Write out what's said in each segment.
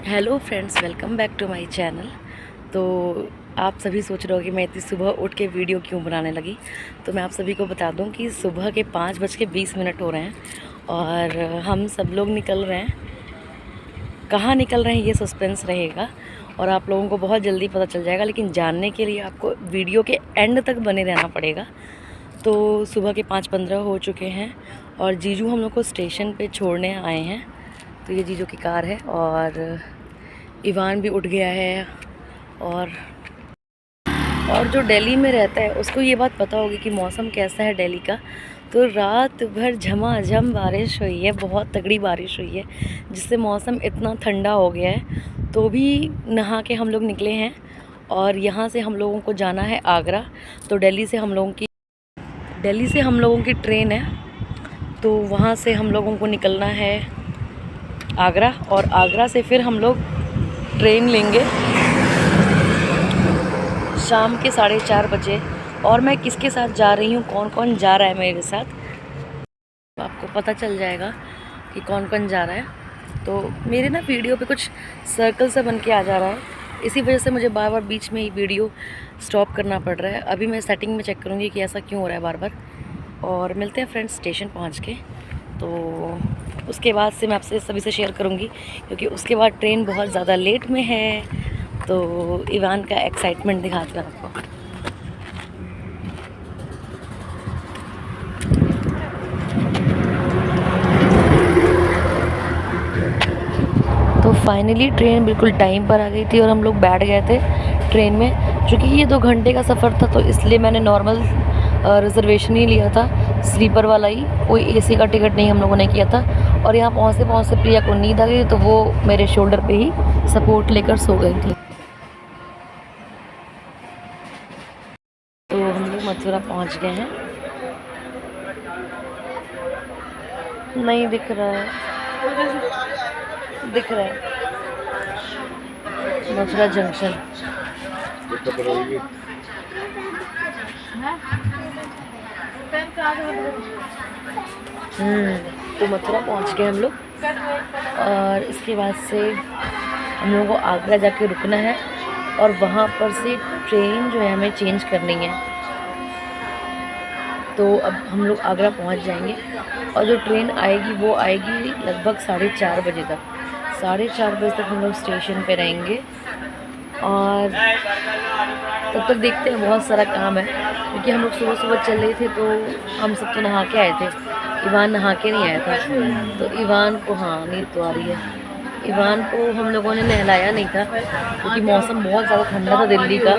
Hello friends, welcome back to my channel. तो आप सभी सोच रहे हो कि मैं इतनी सुबह उठ के वीडियो क्यों बनाने लगी। तो मैं आप सभी को बता दूं कि सुबह के 5:20 हो रहे हैं और हम सब लोग निकल रहे हैं। कहाँ निकल रहे हैं ये सस्पेंस रहेगा और आप लोगों को बहुत जल्दी पता चल जाएगा, लेकिन जानने के लिए आपको वीडियो के एंड तक बने रहना पड़ेगा। तो सुबह के 5:15 हो चुके हैं और जीजू हम लोग को स्टेशन पे छोड़ने आए हैं। तो ये जीजू की कार है और इवान भी उठ गया है। और जो दिल्ली में रहता है उसको ये बात पता होगी कि मौसम कैसा है दिल्ली का। तो रात भर झमाझम बारिश हुई है, बहुत तगड़ी बारिश हुई है, जिससे मौसम इतना ठंडा हो गया है। तो भी नहा के हम लोग निकले हैं और यहाँ से हम लोगों को जाना है आगरा। तो दिल्ली से हम लोगों की ट्रेन है, तो वहाँ से हम लोगों को निकलना है आगरा और आगरा से फिर हम लोग ट्रेन लेंगे शाम के 4:30 बजे। और मैं किसके साथ जा रही हूँ, कौन कौन जा रहा है मेरे साथ, आपको पता चल जाएगा कि कौन कौन जा रहा है। तो मेरे ना वीडियो पे कुछ सर्कल सा बन के आ जा रहा है, इसी वजह से मुझे बार बार बीच में ही वीडियो स्टॉप करना पड़ रहा है। अभी मैं सेटिंग में चेक करूँगी कि ऐसा क्यों हो रहा है बार बार। और मिलते हैं फ्रेंड्स स्टेशन पहुँच के। तो उसके बाद से मैं आपसे सभी से शेयर करूँगी, क्योंकि उसके बाद ट्रेन बहुत ज़्यादा लेट में है। तो इवान का एक्साइटमेंट दिखाती हूँ आपको। तो फाइनली ट्रेन बिल्कुल टाइम पर आ गई थी और हम लोग बैठ गए थे ट्रेन में। चूँकि ये 2 घंटे का सफ़र था तो इसलिए मैंने नॉर्मल रिजर्वेशन ही लिया था, स्लीपर वाला ही, कोई एसी का टिकट नहीं हम लोगों ने किया था। और यहाँ पहुँचते प्रिया को नींद आ गई, तो वो मेरे शोल्डर पे ही सपोर्ट लेकर सो गई थी। तो हम लोग मथुरा पहुँच गए हैं। नहीं दिख रहा है, दिख रहा है मथुरा जंक्शन। तो मथुरा पहुंच गए हम लोग और इसके बाद से हम लोगों को आगरा जाके रुकना है और वहाँ पर से ट्रेन जो है हमें चेंज करनी है। तो अब हम लोग आगरा पहुंच जाएंगे और जो ट्रेन आएगी वो आएगी लगभग 4:30 बजे तक। 4:30 बजे तक हम लोग स्टेशन पे रहेंगे और तब तक देखते हैं। बहुत सारा काम है क्योंकि हम लोग सुबह सुबह चल रहे थे, तो हम सब तो नहा के आए थे, इवान नहा के नहीं आया था। तो इवान को, हाँ नींद तो आ रही है, इवान को हम लोगों ने नहलाया नहीं था क्योंकि मौसम बहुत ज़्यादा ठंडा था दिल्ली का,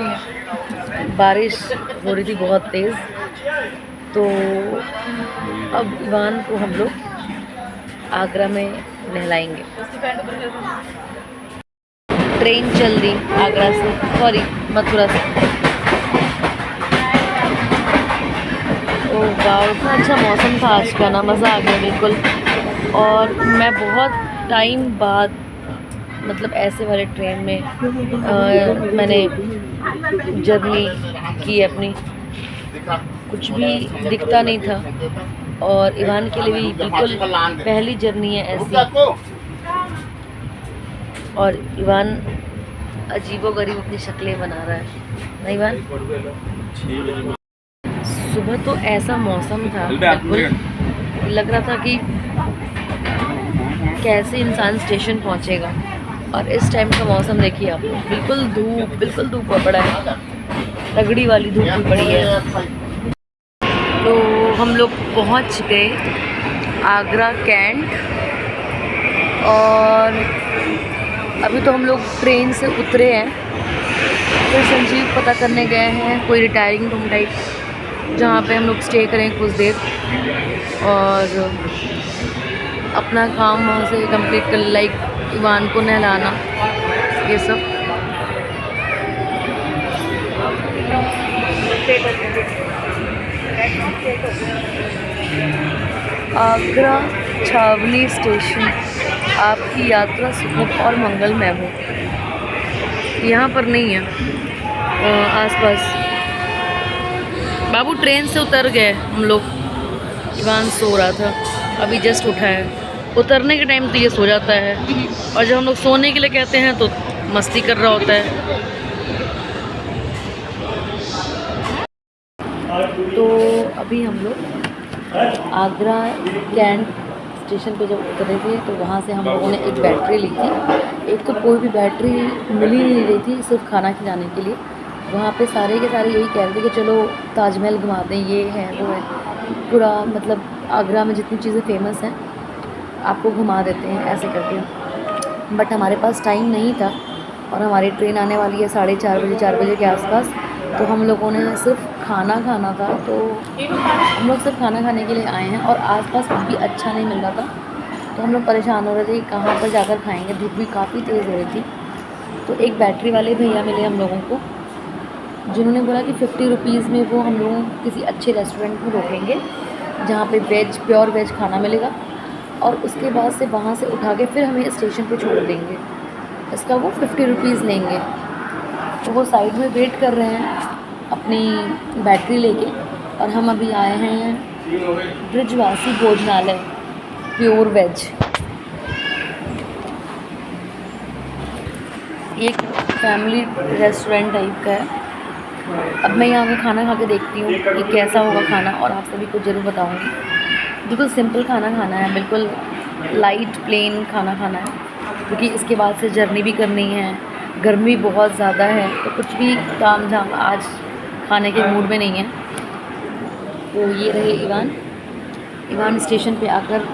बारिश हो रही थी बहुत तेज़। तो अब इवान को हम लोग आगरा में नहलाएंगे। ट्रेन चल दी आगरा से, सॉरी मथुरा से। ओह वाह, इतना अच्छा मौसम था आज का ना, मज़ा आ गया बिल्कुल। और मैं बहुत टाइम बाद मतलब ऐसे वाले ट्रेन में मैंने जर्नी की अपनी, कुछ भी दिखता नहीं था और इवान के लिए भी बिल्कुल पहली जर्नी है ऐसी। और इवान अजीबोगरीब अपनी शक्लें बना रहा है ना इवान। सुबह तो ऐसा मौसम था, बिल्कुल लग रहा था कि कैसे इंसान स्टेशन पहुंचेगा। और इस टाइम का मौसम देखिए आप, बिल्कुल धूप पड़ा है, तगड़ी वाली धूप भी पड़ी है। तो हम लोग पहुंच गए आगरा कैंट और अभी तो हम लोग ट्रेन से उतरे हैं। फिर संजीव पता करने गए हैं कोई रिटायरिंग रूम टाइप, जहाँ पे हम लोग स्टे करें कुछ देर और अपना काम वहाँ से कंप्लीट कर, लाइक इवान को नहलाना ये सब। आगरा छावनी स्टेशन, आपकी यात्रा सुखद और मंगलमय हो। यहाँ पर नहीं है, आसपास। बाबू ट्रेन से उतर गए हम लोग, इवान सो रहा था, अभी जस्ट उठा है। उतरने के टाइम तो ये सो जाता है, और जब हम लोग सोने के लिए कहते हैं तो मस्ती कर रहा होता है। तो अभी हम लोग आगरा कैंट स्टेशन पे जब उतरे थे तो वहाँ से हम लोगों ने एक बैटरी ली थी। एक तो कोई भी बैटरी मिल ही नहीं रही थी सिर्फ खाना खिलाने के लिए। वहाँ पे सारे के सारे यही कह रहे थे कि चलो ताजमहल घुमा दें, ये है वो है, पूरा मतलब आगरा में जितनी चीज़ें फेमस हैं आपको घुमा देते हैं ऐसे करके। बट हमारे पास टाइम नहीं था और हमारी ट्रेन आने वाली है 4:30 बजे, 4 बजे के आसपास। तो हम लोगों ने सिर्फ खाना खाना था, तो हम लोग सिर्फ खाना खाने के लिए आए हैं और आसपास कुछ भी अच्छा नहीं मिल रहा था। तो हम लोग परेशान हो रहे थे कि कहाँ पर जाकर खाएंगे, धूप भी काफ़ी तेज़ हो रही थी। तो एक बैटरी वाले भैया मिले हम लोगों को, जिन्होंने बोला कि 50 रुपीज़ में वो हम लोगों को किसी अच्छे रेस्टोरेंट में रोकेंगे जहाँ पे वेज, प्योर वेज खाना मिलेगा, और उसके बाद से वहाँ से उठा के फिर हमें स्टेशन पे छोड़ देंगे। इसका वो 50 रुपीज़ लेंगे। तो वो साइड में वेट कर रहे हैं अपनी बैटरी लेके, और हम अभी आए हैं ब्रिजवासी भोजनालय प्योर वेज। एक फैमिली रेस्टोरेंट टाइप का है। अब मैं यहाँ पे खाना खा के देखती हूँ कि कैसा होगा खाना, और आप सभी को ज़रूर बताऊँगी। बिल्कुल सिंपल खाना खाना है, बिल्कुल लाइट प्लेन खाना खाना है, क्योंकि इसके बाद से जर्नी भी करनी है, गर्मी बहुत ज़्यादा है, तो कुछ भी ताम झाम आज खाने के मूड में नहीं है। तो ये रहे इवान स्टेशन पे आकर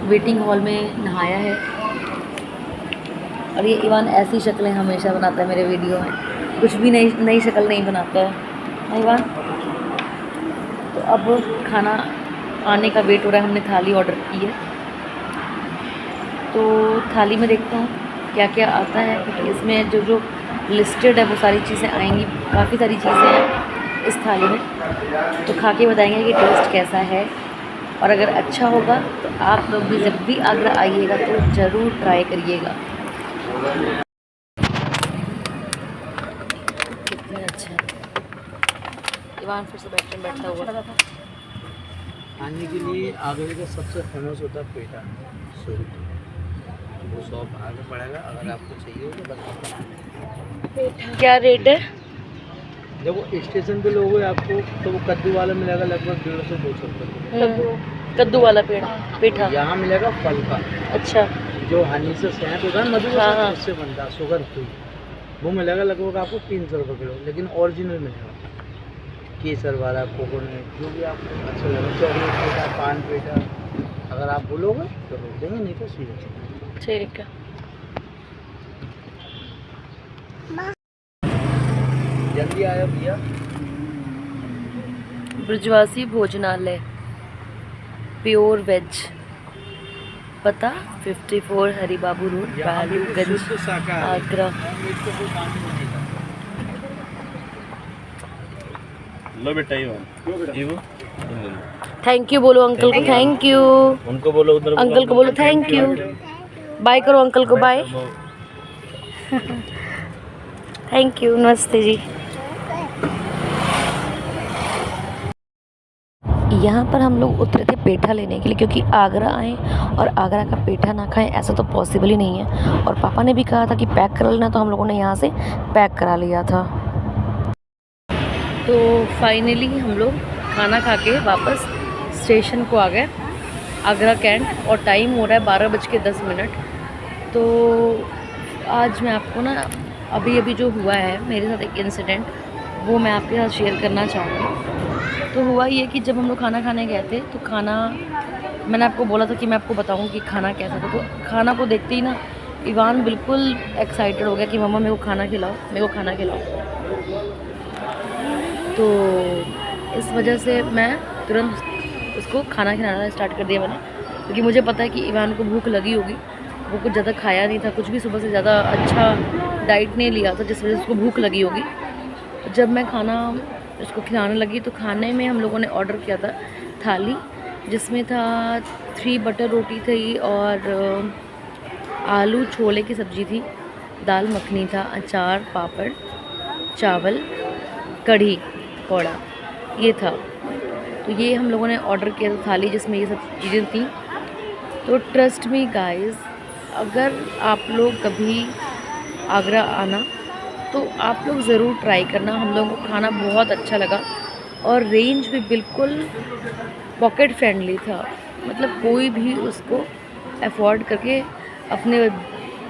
वेटिंग हॉल में नहाया है, और ये इवान ऐसी शक्लें हमेशा बनाता है मेरे वीडियो में, कुछ भी नई शक्ल नहीं बनाता है इवान। तो अब खाना आने का वेट हो रहा है, हमने थाली ऑर्डर की है, तो थाली में देखता हूँ क्या क्या आता है, क्योंकि इसमें जो लिस्टेड है वो सारी चीज़ें आएंगी, काफ़ी सारी चीज़ें हैं इस थाली में। तो खा के बताएंगे कि टेस्ट कैसा है, और अगर अच्छा होगा तो आप लोग भी जब भी आगरा आइएगा तो ज़रूर ट्राई करिएगा। कितने अच्छा इवान फिर से बैठा हुआ। खाने के लिए आगरे का सबसे फेमस होता है पेठा सूप, वो 100 आगे पड़ेगा। अगर आपको चाहिए हो तो बता। क्या रेट है? जब वो स्टेशन पे लोगे आपको तो वो कद्दू वाला मिलेगा लगभग 150-200 रुपये। कद्दू वाला पेठा यहाँ मिलेगा फल का। अच्छा। जो हनी से शहद होता है, मधु हाँ। उससे बनता है, शुगर फ्री, वो मिलेगा लगभग आपको 300 रुपये किलो, लेकिन ओरिजिनल मिलेगा। केसर वाला, कोकोनट, जो भी आपको अच्छा लगे, चॉकलेट पेठा, पान पेठा, अगर आप बोलोगे तो रोक देंगे, नहीं तो सीधे। ठीक है। जल्दी आया भैया। ब्रिजवासी भोजनालय प्योर वेज, पता 54 हरिबाबू रोड, बहादुरगंज, आगरा। लो बेटा थैंक यू बोलो अंकल को, थैंक यू। उनको बोलो, उधर अंकल को बोलो थैंक यू, बाय करो अंकल को, बाय। थैंक यू, नमस्ते जी। यहाँ पर हम लोग उतरे थे पेठा लेने के लिए, क्योंकि आगरा आए और आगरा का पेठा ना खाएं ऐसा तो पॉसिबल ही नहीं है, और पापा ने भी कहा था कि पैक करा लेना, तो हम लोगों ने यहाँ से पैक करा लिया था। तो फाइनली हम लोग खाना खा के वापस स्टेशन को आ गए, आगरा कैंट, और टाइम हो रहा है 12:10। तो आज मैं आपको ना अभी जो हुआ है मेरे साथ एक इंसिडेंट, वो मैं आपके साथ शेयर करना चाहूँगी। तो हुआ ये कि जब हम लोग खाना खाने गए थे, तो खाना मैंने आपको बोला था कि मैं आपको बताऊँ कि खाना कैसा था। तो खाना को देखते ही ना इवान बिल्कुल एक्साइटेड हो गया कि मम्मा मेरे को खाना खिलाओ, मेरे को खाना खिलाओ। तो इस वजह से मैं तुरंत उसको खाना खिलाना स्टार्ट कर दिया मैंने, क्योंकि मुझे पता है कि इवान को भूख लगी होगी। वो कुछ ज़्यादा खाया नहीं था, कुछ भी सुबह से ज़्यादा अच्छा डाइट नहीं लिया था, जिस वजह से उसको भूख लगी होगी। जब मैं खाना उसको खिलाने लगी तो खाने में हम लोगों ने ऑर्डर किया था थाली, जिसमें था 3 बटर रोटी थी, और आलू छोले की सब्ज़ी थी, दाल मखनी था, अचार, पापड़, चावल, कढ़ी, पकौड़ा, ये था। तो ये हम लोगों ने ऑर्डर किया था थाली, जिसमें ये सब चीज़ें थी। तो ट्रस्ट मी गाइस, अगर आप लोग कभी आगरा आना तो आप लोग ज़रूर ट्राई करना। हम लोगों को खाना बहुत अच्छा लगा और रेंज भी बिल्कुल पॉकेट फ्रेंडली था। मतलब कोई भी उसको अफोर्ड करके अपने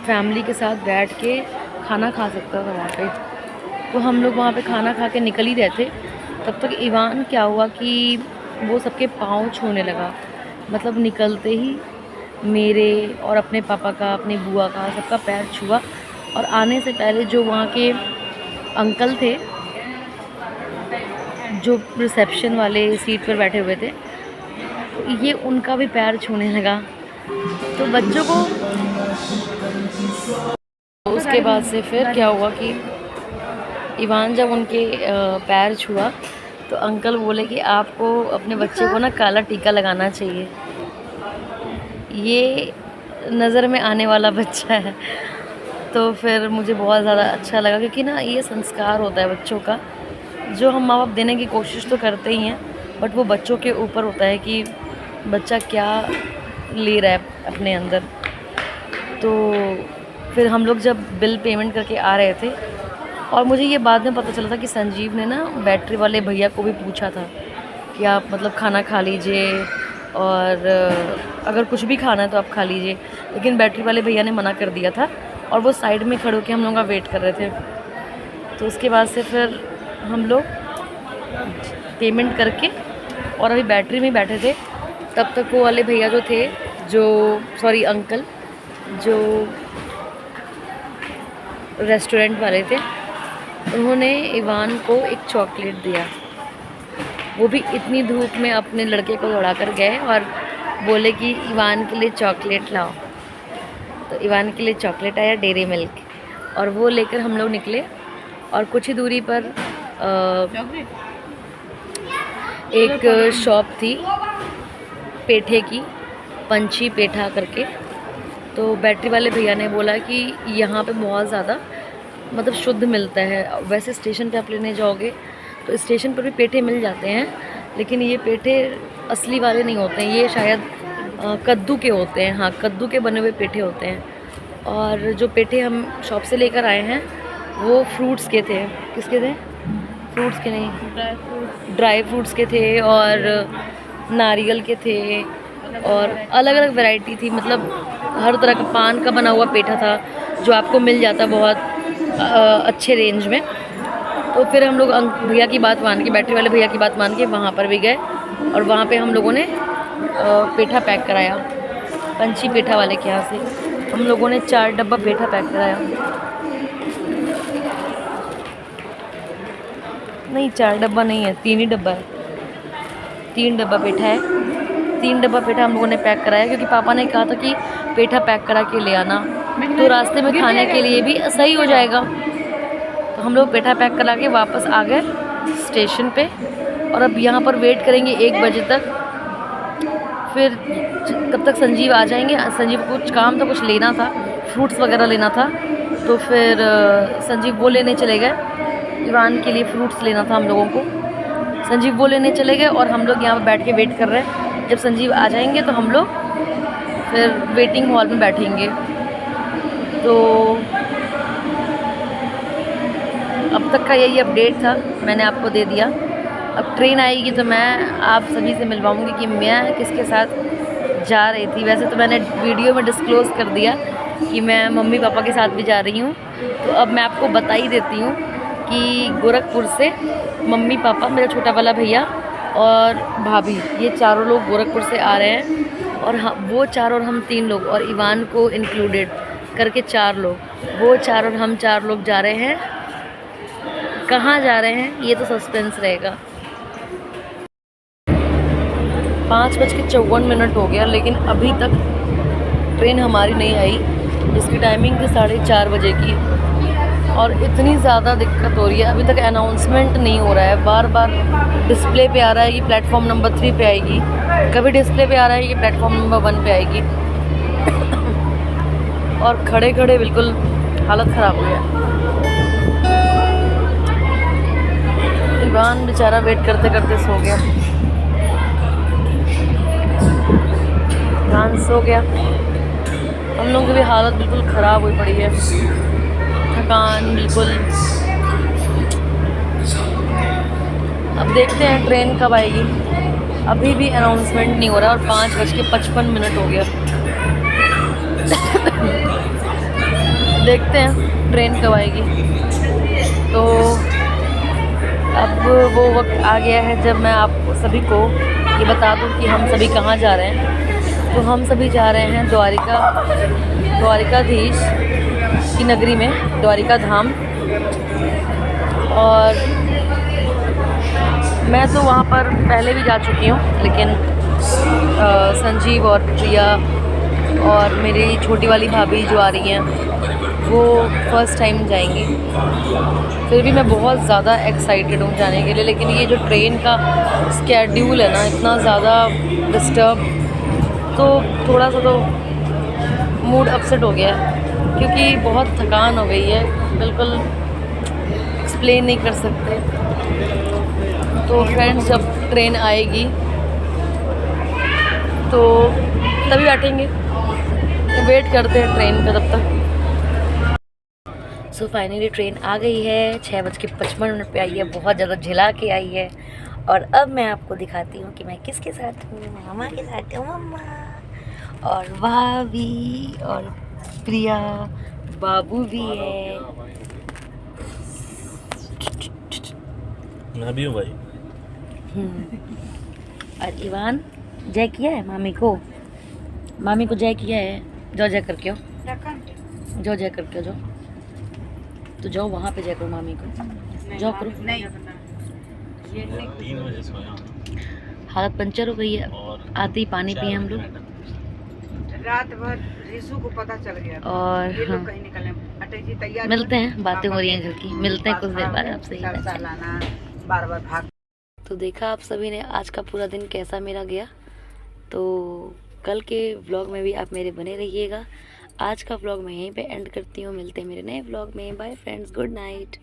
फैमिली के साथ बैठ के खाना खा सकता था वहाँ पे। तो हम लोग वहाँ पे खाना खा के निकल ही रहे थे, तब तक इवान क्या हुआ कि वो सबके पाँव छूने लगा। मतलब निकलते ही मेरे और अपने पापा का, अपनी बुआ का, सबका पैर छुआ। और आने से पहले जो वहाँ के अंकल थे, जो रिसेप्शन वाले सीट पर बैठे हुए थे, तो ये उनका भी पैर छूने लगा। तो बच्चों को उसके बाद से फिर क्या हुआ कि इवान जब उनके पैर छुआ तो अंकल बोले कि आपको अपने बच्चे को ना काला टीका लगाना चाहिए, ये नज़र में आने वाला बच्चा है। तो फिर मुझे बहुत ज़्यादा अच्छा लगा, क्योंकि ना ये संस्कार होता है बच्चों का, जो हम माँ बाप देने की कोशिश तो करते ही हैं, बट वो बच्चों के ऊपर होता है कि बच्चा क्या ले रहा है अपने अंदर। तो फिर हम लोग जब बिल पेमेंट करके आ रहे थे, और मुझे ये बाद में पता चला था कि संजीव ने ना बैटरी वाले भैया को भी पूछा था कि आप मतलब खाना खा लीजिए, और अगर कुछ भी खाना है तो आप खा लीजिए, लेकिन बैटरी वाले भैया ने मना कर दिया था और वो साइड में खड़े होकर हम लोगों का वेट कर रहे थे। तो उसके बाद से फिर हम लोग पेमेंट करके और अभी बैटरी में बैठे थे, तब तक वो वाले भैया जो थे, अंकल जो रेस्टोरेंट वाले थे, उन्होंने इवान को एक चॉकलेट दिया। वो भी इतनी धूप में अपने लड़के को दौड़ा कर गए और बोले कि इवान के लिए चॉकलेट लाओ। तो इवान के लिए चॉकलेट आया, डेयरी मिल्क, और वो लेकर हम लोग निकले। और कुछ ही दूरी पर एक शॉप थी पेठे की, पंछी पेठा करके। तो बैटरी वाले भैया ने बोला कि यहाँ पे बहुत ज़्यादा मतलब शुद्ध मिलता है। वैसे स्टेशन पे आप लेने जाओगे तो स्टेशन पर भी पेठे मिल जाते हैं, लेकिन ये पेठे असली वाले नहीं होते हैं, ये शायद कद्दू के होते हैं। हाँ, कद्दू के बने हुए पेठे होते हैं। और जो पेठे हम शॉप से लेकर आए हैं वो फ्रूट्स के थे। किसके थे? फ्रूट्स के नहीं, ड्राई फ्रूट्स के थे, और नारियल के थे, और अलग अलग वैरायटी थी। मतलब हर तरह का पान का बना हुआ पेठा था, जो आपको मिल जाता बहुत अच्छे रेंज में। तो फिर हम लोग भैया की बात मान के, बैटरी वाले भैया की बात मान के वहाँ पर भी गए, और वहाँ पे हम लोगों ने पेठा पैक कराया पंछी पेठा वाले के यहाँ से। हम लोगों ने 4 डब्बा पेठा पैक कराया। नहीं, 4 डब्बा नहीं है, 3 ही डब्बा है। 3 डब्बा पेठा है। 3 डब्बा पेठा हम लोगों ने पैक कराया, क्योंकि पापा ने कहा था कि पेठा पैक करा के ले आना, तो रास्ते में खाने के लिए भी सही हो जाएगा। तो हम लोग पेठा पैक करा के वापस आ गए स्टेशन पे, और अब यहाँ पर वेट करेंगे 1 बजे तक। फिर तब तक संजीव आ जाएंगे। संजीव को कुछ काम था, कुछ लेना था, फ्रूट्स वगैरह लेना था। तो फिर संजीव वो लेने चले गए। इवान के लिए फ्रूट्स लेना था हम लोगों को, संजीव वो लेने चले गए, और हम लोग यहाँ पर बैठ के वेट कर रहे हैं। जब संजीव आ जाएंगे तो हम लोग फिर वेटिंग हॉल में बैठेंगे। तो अब तक का यही अपडेट था, मैंने आपको दे दिया। अब ट्रेन आएगी तो मैं आप सभी से मिलवाऊंगी कि मैं किसके साथ जा रही थी। वैसे तो मैंने वीडियो में डिस्क्लोज़ कर दिया कि मैं मम्मी पापा के साथ भी जा रही हूँ, तो अब मैं आपको बता ही देती हूँ कि गोरखपुर से मम्मी पापा, मेरा छोटा वाला भैया और भाभी, ये चारों लोग गोरखपुर से आ रहे हैं। और वो 4 और हम 3 लोग, और इवान को इंक्लूडेड करके 4 लोग, वो 4 और हम 4 लोग जा रहे हैं। कहाँ जा रहे हैं ये तो सस्पेंस रहेगा। 5:54 हो गया, लेकिन अभी तक ट्रेन हमारी नहीं आई, जिसकी टाइमिंग थी 4:30 बजे की। और इतनी ज़्यादा दिक्कत हो रही है, अभी तक अनाउंसमेंट नहीं हो रहा है। बार बार डिस्प्ले पे आ रहा है कि प्लेटफॉर्म नंबर 3 पे आएगी, कभी डिस्प्ले पे आ रहा है कि प्लेटफॉर्म नंबर 1 पे आएगी। और खड़े खड़े बिल्कुल हालत ख़राब हो गया। इवान बेचारा वेट करते करते सो गया। ध्यान सो गया। हम लोगों की भी हालत बिल्कुल ख़राब हुई पड़ी है, थकान बिल्कुल। अब देखते हैं ट्रेन कब आएगी। अभी भी अनाउंसमेंट नहीं हो रहा और 5:55 हो गया। देखते हैं ट्रेन कब आएगी। तो अब वो वक्त आ गया है जब मैं आप सभी को ये बता दूं कि हम सभी कहाँ जा रहे हैं। तो हम सभी जा रहे हैं द्वारिकाधीश की नगरी में, द्वारिका धाम। और मैं तो वहाँ पर पहले भी जा चुकी हूँ, लेकिन संजीव और प्रिया और मेरी छोटी वाली भाभी जो आ रही हैं वो फर्स्ट टाइम जाएंगी। फिर भी मैं बहुत ज़्यादा एक्साइटेड हूँ जाने के लिए, लेकिन ये जो ट्रेन का स्केड्यूल है ना, इतना ज़्यादा डिस्टर्ब, तो थोड़ा सा तो मूड अपसेट हो गया है, क्योंकि बहुत थकान हो गई है, बिल्कुल एक्सप्लेन नहीं कर सकते। तो फ्रेंड्स, जब ट्रेन आएगी तो तभी बैठेंगे, तो वेट करते हैं ट्रेन का तब तक। सो फाइनली ट्रेन आ गई है, 6:55 पे आई है, बहुत ज़्यादा झिला के आई है। और अब मैं आपको दिखाती हूँ कि मैं किसके साथ हूँ। मामा के साथ हूँ, मम्मा और भाभी और प्रिया, बाबू भी है। मैं भी हूँ भाई। और इवान जय किया है मामी को जय किया है। जाओ जय करके आओ, जाओ जय करके आओ, जाओ। तो जाओ वहाँ पे जय करो मामी को, जाओ करो। 3 बजे सोया हालत पंचर हो गई है, और आते ही पानी पिए हम लोग। रात भर रिशु को पता चल गया था। और ये हाँ, लोग कहीं निकले। अटल जी तैयार मिलते हैं, बातें हो रही हैं घर की, मिलते हैं कुछ देर बाद आपसे। सालाना बार बार भाग। तो देखा आप सभी ने आज का पूरा दिन कैसा मेरा गया। तो कल के व्लॉग में भी आप मेरे बने रहिएगा। आज का व्लॉग मैं यहीं पे एंड करती हूँ, मिलते हैं मेरे नए व्लॉग में। Bye friends, good night.